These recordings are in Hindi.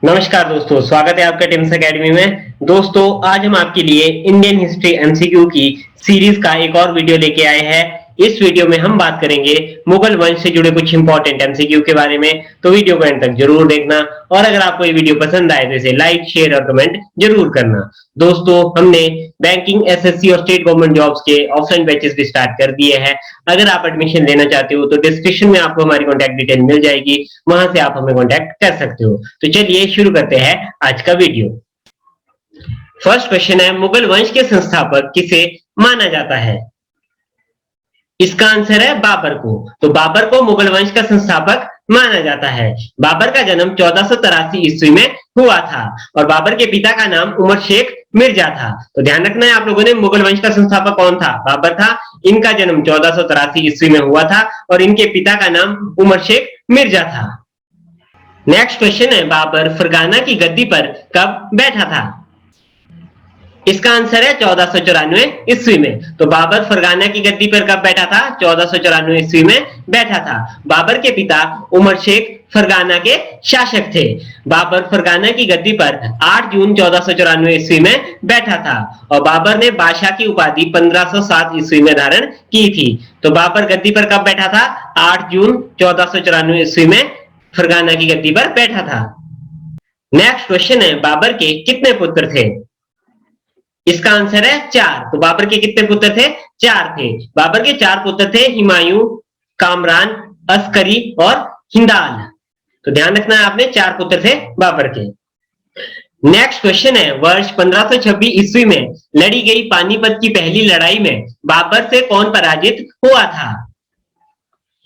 नमस्कार दोस्तों, स्वागत है आपका टिम्स एकेडमी में। दोस्तों, आज हम आपके लिए इंडियन हिस्ट्री एमसीक्यू की सीरीज का एक और वीडियो लेके आए हैं। इस वीडियो में हम बात करेंगे मुगल वंश से जुड़े कुछ इंपॉर्टेंट एमसीक्यू के बारे में। तो वीडियो को एंड तक जरूर देखना और अगर आपको ये वीडियो पसंद आए तो इसे लाइक, शेयर और कमेंट जरूर करना। दोस्तों, हमने बैंकिंग, एसएससी और स्टेट गवर्नमेंट जॉब्स के ऑफलाइन बैचेस भी स्टार्ट कर दिए हैं। अगर आप एडमिशन लेना चाहते हो तो डिस्क्रिप्शन में आपको हमारी कॉन्टैक्ट डिटेल मिल जाएगी, वहां से आप हमें कॉन्टैक्ट कर सकते हो। तो चलिए शुरू करते हैं आज का वीडियो। फर्स्ट क्वेश्चन है, मुगल वंश के संस्थापक किसे माना जाता है? इसका आंसर है बाबर को। तो बाबर को मुगल वंश का संस्थापक माना जाता है। बाबर का जन्म 1483 ईस्वी में हुआ था और बाबर के पिता का नाम उमर शेख मिर्जा था। तो ध्यान रखना है आप लोगों ने, मुगल वंश का संस्थापक कौन था? बाबर था। इनका जन्म 1483 ईस्वी में हुआ था और इनके पिता का नाम उमर शेख मिर्जा था। नेक्स्ट क्वेश्चन है, बाबर फरगाना की गद्दी पर कब बैठा था? इसका आंसर है 1494 ईस्वी में। तो बाबर फरगाना की गद्दी पर कब बैठा था? 1494 ईस्वी में बैठा था। बाबर के पिता उमर शेख फरगाना के शासक थे। बाबर फरगाना की गद्दी पर 8 जून 1494 ईस्वी में बैठा था और बाबर ने बादशाह की उपाधि 1507 ईस्वी में धारण की थी। तो बाबर गद्दी पर कब बैठा था? 8 जून 1494 ईस्वी में फरगाना की गद्दी पर बैठा था। नेक्स्ट क्वेश्चन है, बाबर के कितने पुत्र थे? इसका आंसर है 4। तो बाबर के कितने पुत्र थे? 4 थे। बाबर के 4 पुत्र थे, हुमायूं, कामरान, अस्करी और हिंदाल। तो ध्यान रखना है आपने, 4 पुत्र थे बाबर के। नेक्स्ट क्वेश्चन है, वर्ष 1526 ईस्वी में लड़ी गई पानीपत की पहली लड़ाई में बाबर से कौन पराजित हुआ था?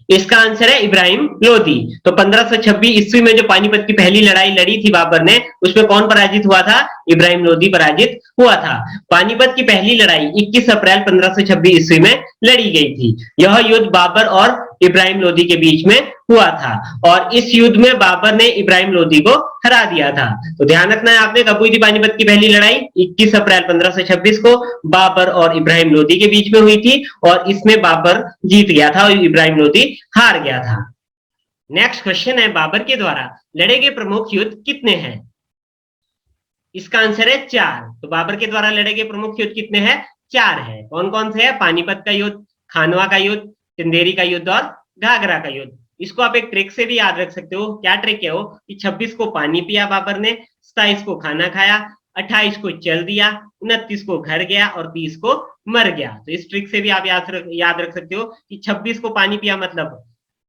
इसका आंसर है इब्राहिम लोदी। तो 1526 ईस्वी में जो पानीपत की पहली लड़ाई लड़ी थी बाबर ने, उसमें कौन पराजित हुआ था? इब्राहिम लोदी पराजित हुआ था। पानीपत की पहली लड़ाई 21 अप्रैल 1526 ईस्वी में लड़ी गई थी। यह युद्ध बाबर और इब्राहिम लोदी के बीच में हुआ था और इस युद्ध में बाबर ने इब्राहिम लोदी को हरा दिया था। तो ध्यान रखना है आपने, कब हुई थी पानीपत की पहली लड़ाई? 21 अप्रैल 1526 को बाबर और इब्राहिम लोदी के बीच में हुई थी और इसमें बाबर जीत गया था और इब्राहिम लोदी हार गया था। नेक्स्ट क्वेश्चन है, बाबर के द्वारा लड़े गए प्रमुख युद्ध कितने हैं? इसका आंसर है 4। तो बाबर के द्वारा लड़े गए प्रमुख युद्ध कितने हैं? 4 है। कौन कौन से है? पानीपत का युद्ध, खानवा का युद्ध, चंदेरी का युद्ध और घाघरा का युद्ध। इसको आप एक ट्रिक से भी याद रख सकते हो। क्या ट्रिक है वो? कि 26 को पानी पिया बाबर ने, 27 को खाना खाया, 28 को चल दिया, 29 को घर गया और 30 को मर गया। तो इस ट्रिक से भी आप याद रख सकते हो कि 26 को पानी पिया मतलब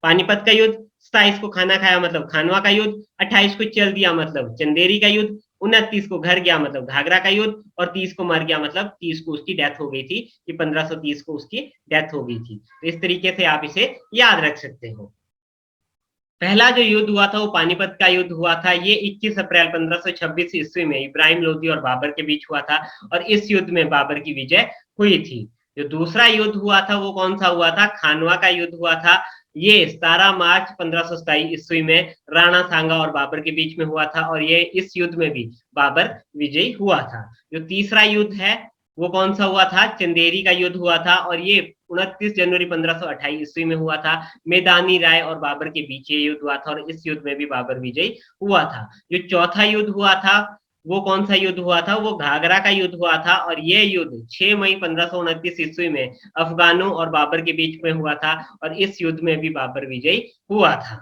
पानीपत का युद्ध, 27 को खाना खाया मतलब खानवा का युद्ध, 28 को चल दिया मतलब चंदेरी का युद्ध, 29 को घर गया मतलब घाघरा का युद्ध और 30 को मर गया मतलब 30 को उसकी डेथ हो गई थी, कि 1530 को उसकी डेथ हो गई थी। तो इस तरीके से आप इसे याद रख सकते हो। पहला जो युद्ध हुआ था वो पानीपत का युद्ध हुआ था। ये 21 अप्रैल 1526 ईस्वी में इब्राहिम लोदी और बाबर के बीच हुआ था और इस युद्ध में बाबर की विजय हुई थी। जो दूसरा युद्ध हुआ था वो कौन सा हुआ था? खानवा का युद्ध हुआ था। ये 17 मार्च 1527 ईस्वी में राणा सांगा और बाबर के बीच में हुआ था और ये इस युद्ध में भी बाबर विजयी हुआ था। जो तीसरा युद्ध है वो कौन सा हुआ था? चंदेरी का युद्ध हुआ था और ये 29 जनवरी 1528 ईस्वी में हुआ था। मैदानी राय और बाबर के बीच ये युद्ध हुआ था और इस युद्ध में भी बाबर विजयी हुआ था। जो चौथा युद्ध हुआ था वो कौन सा युद्ध हुआ था? वो घाघरा का युद्ध हुआ था और ये युद्ध 6 मई 1529 ईस्वी में अफगानों और बाबर के बीच में हुआ था और इस युद्ध में भी बाबर विजयी हुआ था।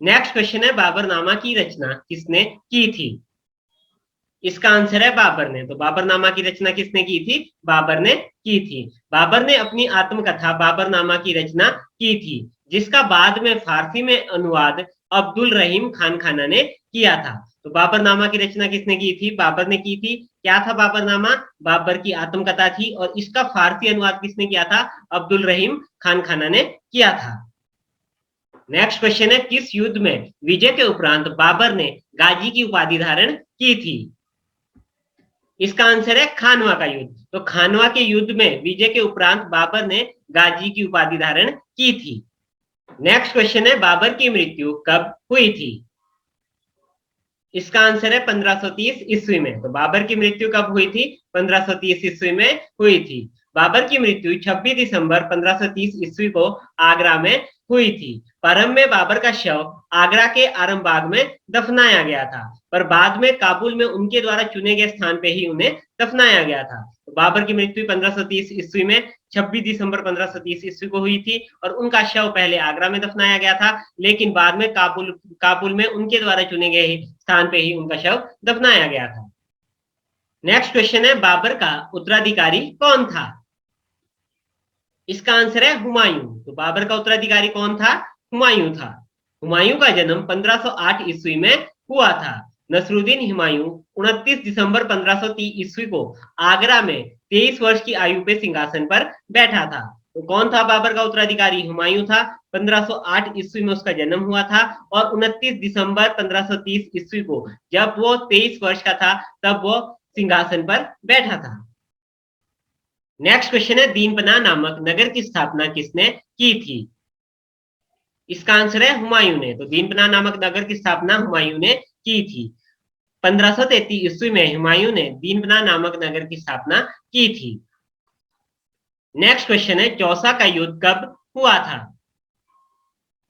नेक्स्ट क्वेश्चन है, बाबरनामा की रचना किसने की थी? इसका आंसर है बाबर ने। तो बाबरनामा की रचना किसने की थी? बाबर ने की थी। बाबर ने अपनी आत्मकथा बाबरनामा की रचना की थी, जिसका बाद में फारसी में अनुवाद अब्दुल रहीम खान खाना ने किया था। तो बाबरनामा की रचना किसने की थी? बाबर ने की थी। क्या था बाबरनामा? बाबर की आत्मकथा थी और इसका फारसी अनुवाद किसने किया था? अब्दुल रहीम खान खाना ने किया था। नेक्स्ट क्वेश्चन है, किस युद्ध में विजय के उपरांत बाबर ने गाजी की उपाधि धारण की थी? इसका आंसर है खानवा का युद्ध। तो खानवा के युद्ध में विजय के उपरांत बाबर ने गाजी की उपाधि धारण की थी। नेक्स्ट क्वेश्चन है, बाबर की मृत्यु कब हुई थी? इसका आंसर है 1530 ईस्वी में। तो बाबर की मृत्यु कब हुई थी? 1530 ईस्वी में हुई थी। बाबर की मृत्यु 26 दिसंबर 1530 ईस्वी को आगरा में हुई थी। प्रारंभ में बाबर का शव आगरा के आरामबाग में दफनाया गया था, पर बाद में काबुल में उनके द्वारा चुने गए स्थान पे ही उन्हें दफनाया गया था। तो बाबर की मृत्यु 1530 ईस्वी में 26 दिसंबर 1530 ईस्वी को हुई थी और उनका शव पहले आगरा में दफनाया गया था, लेकिन बाद में काबुल में उनके द्वारा चुने गए स्थान पे ही उनका शव दफनाया गया था। नेक्स्ट क्वेश्चन है, बाबर का उत्तराधिकारी कौन था? इसका आंसर है हुमायूं। तो बाबर का उत्तराधिकारी कौन था? हुमायूं था। हुमायूं का जन्म 1508 ईस्वी में हुआ था। नसरुद्दीन हुमायूं 29 दिसंबर 1530 ईस्वी को आगरा में 23 वर्ष की आयु पे सिंहासन पर बैठा था। तो कौन था बाबर का उत्तराधिकारी? हुमायूं था। 1508 ईस्वी में उसका जन्म हुआ था और 29 दिसंबर 1530 ईस्वी को जब वो 23 वर्ष का था तब वो सिंहासन पर बैठा था। नेक्स्ट क्वेश्चन है, दीनपना नामक नगर की स्थापना किसने की थी? इसका आंसर है हुमायूं ने। तो दीनपना नामक नगर की स्थापना हुमायूं ने की थी। 1533 ईस्वी में हुमायूं ने दीनपना नामक नगर की स्थापना की थी। नेक्स्ट क्वेश्चन है, चौसा का युद्ध कब हुआ था?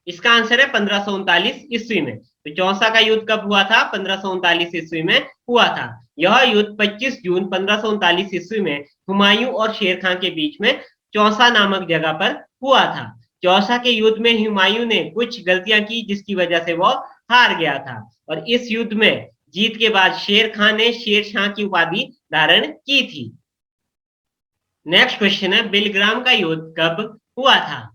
इसका आंसर है 1539 ईस्वी में। तो चौसा का युद्ध कब हुआ था? 1539 ईस्वी में हुआ था। यह युद्ध 25 जून 1539 ईस्वी में हुमायूं और शेर खान के बीच में चौसा नामक जगह पर हुआ था। चौसा के युद्ध में हुमायूं ने कुछ गलतियां की जिसकी वजह से वो हार गया था और इस युद्ध में जीत के बाद शेर खान ने शेर शाह की उपाधि धारण की थी। नेक्स्ट क्वेश्चन है, बिलग्राम का युद्ध कब हुआ था?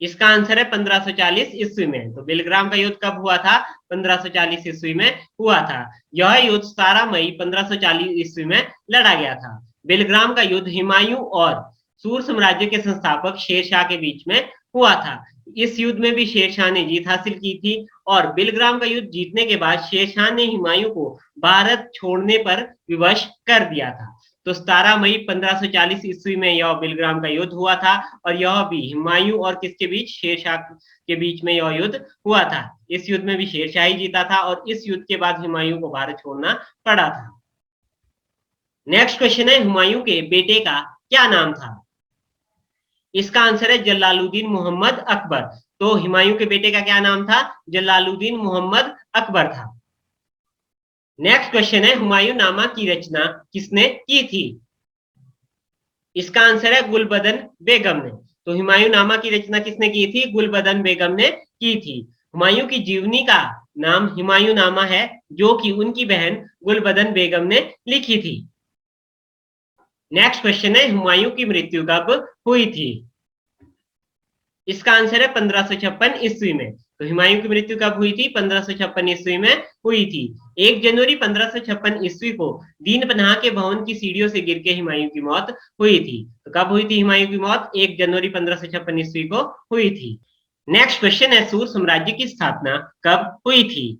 इसका आंसर है 1540 ईस्वी में। तो बिलग्राम का युद्ध कब हुआ था? 1540 ईस्वी में हुआ था। यह युद्ध 17 मई 1540 ईस्वी में लड़ा गया था। बिलग्राम का युद्ध हुमायूं और सूर साम्राज्य के संस्थापक शेर शाह के बीच में हुआ था। इस युद्ध में भी शेर शाह ने जीत हासिल की थी और बिलग्राम का युद्ध जीतने के बाद शेर शाह ने हुमायूं को भारत छोड़ने पर विवश कर दिया था। तो 17 मई 1540 ईस्वी में यह बिलग्राम का युद्ध हुआ था और यह भी हुमायूं और किसके बीच? शेरशाह के बीच में यह युद्ध हुआ था। इस युद्ध में भी शेरशाह ही जीता था और इस युद्ध के बाद हुमायूं को भारत छोड़ना पड़ा था। नेक्स्ट क्वेश्चन है, हुमायूं के बेटे का क्या नाम था? इसका आंसर है जलालुद्दीन मोहम्मद अकबर। तो हुमायूं के बेटे का क्या नाम था? जलालुद्दीन मोहम्मद अकबर था। नेक्स्ट क्वेश्चन है, हुमायूं नामा की रचना किसने की थी? इसका आंसर है गुलबदन बेगम ने। तो हुमायूं नामा की रचना किसने की थी? गुलबदन बेगम ने की थी। हुमायूं की जीवनी का नाम हुमायूं नामा है जो कि उनकी बहन गुलबदन बेगम ने लिखी थी। नेक्स्ट क्वेश्चन है, हुमायूं की मृत्यु कब हुई थी? इसका आंसर है 1556 ईस्वी में। तो हुमायूं की मृत्यु कब हुई थी? 1556 ईस्वी में हुई थी। 1 जनवरी 1556 ईस्वी को दीनपनाह के भवन की सीढ़ियों से गिर के हुमायूं की मौत हुई थी। तो कब हुई थी हुमायूं की मौत? 1 जनवरी 1556 ईस्वी को हुई थी। नेक्स्ट क्वेश्चन है, सूर साम्राज्य की स्थापना कब हुई थी?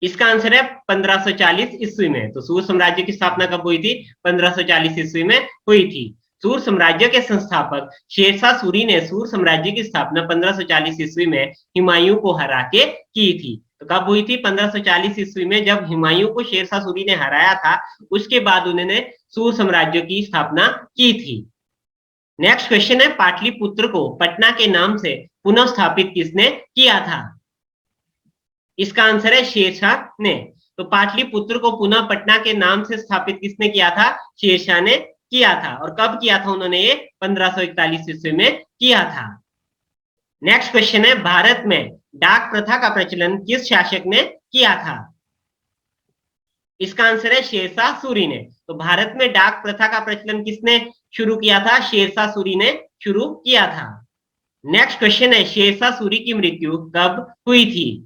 इसका आंसर है 1540 ईस्वी में। तो सूर साम्राज्य की स्थापना कब हुई थी? 1540 ईस्वी में हुई थी। सूर साम्राज्य के संस्थापक शेरशाह सूरी ने सूर साम्राज्य की स्थापना 1540 ईस्वी में हुमायूं को हरा के की थी। तो कब हुई थी? 1540 ईस्वी में, जब हुमायूं को शेरशाह सूरी ने हराया था उसके बाद उन्होंने सूर साम्राज्य की स्थापना की थी। नेक्स्ट क्वेश्चन है, पाटलिपुत्र को पटना के नाम से पुनः स्थापित किसने किया था? इसका आंसर है शेरशाह ने। तो पाटलिपुत्र को पुनः पटना के नाम से स्थापित किसने किया था? शेरशाह ने किया था। और कब किया था उन्होंने? ये 1541 ईस्वी में किया था। नेक्स्ट क्वेश्चन है, भारत में डाक प्रथा का प्रचलन किस शासक ने किया था? इसका आंसर है शेरशाह सूरी ने। तो भारत में डाक प्रथा का प्रचलन किसने शुरू किया था? शेरशाह सूरी ने शुरू किया था। नेक्स्ट क्वेश्चन है, शेरशाह सूरी की मृत्यु कब हुई थी?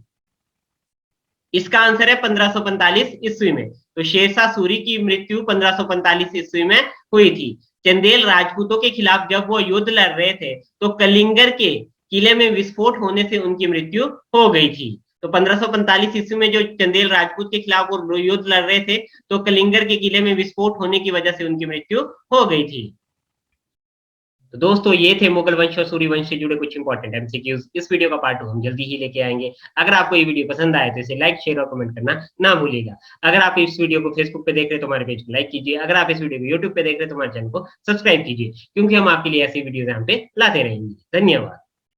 इसका आंसर है 1545 ईस्वी में। तो शेरशाह सूरी की मृत्यु 1545 ईस्वी में हुई थी। चंदेल राजपूतों के खिलाफ जब वो युद्ध लड़ रहे थे तो कलिंगर के किले में विस्फोट होने से उनकी मृत्यु हो गई थी। तो 1545 ईस्वी में जो चंदेल राजपूत के खिलाफ वो युद्ध लड़ रहे थे तो कलिंगर के किले में विस्फोट होने की वजह से उनकी मृत्यु हो गई थी। तो दोस्तों ये थे मुगल वंश और सूर्य वंश से जुड़े कुछ इंपॉर्टेंट एमसीक्यूज। इस वीडियो का पार्ट 2 हम जल्दी ही लेके आएंगे। अगर आपको ये वीडियो पसंद आए तो इसे लाइक, शेयर और कमेंट करना ना भूलिएगा। अगर आप इस वीडियो को फेसबुक पे देख रहे हैं तो हमारे पेज को लाइक कीजिए। अगर आप इस वीडियो को यूट्यूब पे देख रहे हैं तो हमारे चैनल को सब्सक्राइब कीजिए, क्योंकि हम आपके लिए ऐसी वीडियो यहाँ पे लाते रहेंगे। धन्यवाद।